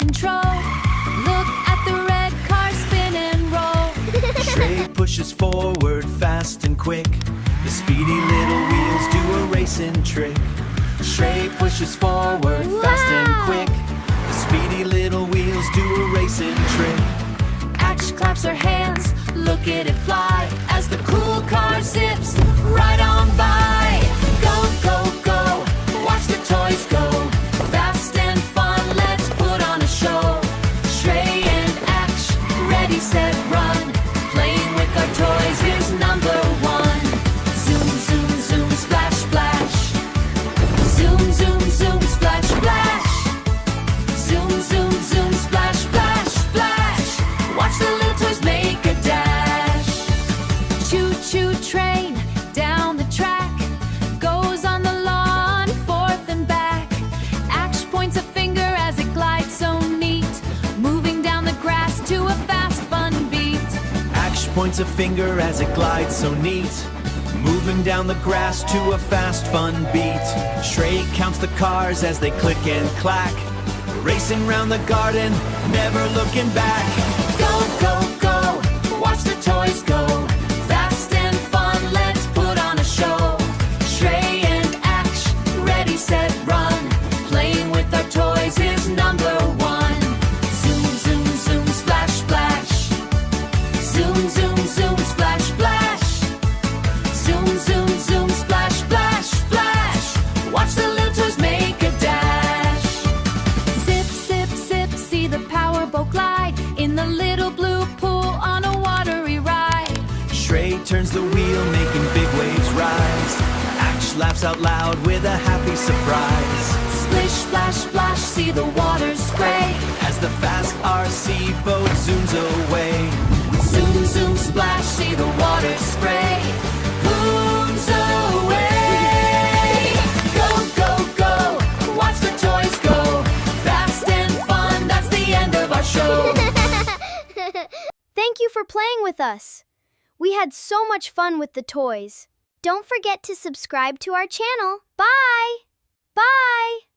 control. Look at the red car spin and roll. Shrey pushes forward fast and quick. The speedy little wheels do a racing trick. Shrey pushes forward fast and quick. The speedy little wheels do a racing trick. Aksh claps her hands, look at it fly, as the cool car zips right on by. Go, go, go, watch the toys go. Fast and fun, let's put on a show. Shrey and Aksh, ready, set, run. Playing with our toys is number one. Zoom, zoom, zoom, splash, splash. Zoom, zoom, zoom, splash, splash. Zoom, zoom, zoom, splash, splash, splash. Watch the little toys make a dash. Choo-choo train down the track, goes on the lawn, forth and back. Aksh points a finger as it glides so neat, moving down the grass to a fast, fun beat. Aksh points a finger as it glides so neat, moving down the grass to a fast, fun beat. Shrey counts the cars as they click and clack, racing round the garden, never looking back. Go, go, go, watch the toys go. Fast and fun, let's put on a show. Shrey and Aksh, ready, set, run. Playing with our toys is number one. Zoom, zoom, zoom, splash, splash. Zoom, zoom, zoom, splash, splash. Zoom, zoom, zoom, splash, splash, splash. Watch the little toys make a dash. Zip, zip, zip, see the powerboat glide in the little blue pool on a watery ride. Shrey turns the wheel, making big waves rise. Aksh laughs out loud with a happy surprise. Splish, splash, splash, see the water spray As the fast RC boat zooms away. Zoom, zoom, splash, see the water spray booms away. Go, go, go, watch the toys go. Fast and fun, that's the end of our show. Thank you for playing with us. We had so much fun with the toys. Don't forget to subscribe to our channel. Bye! Bye!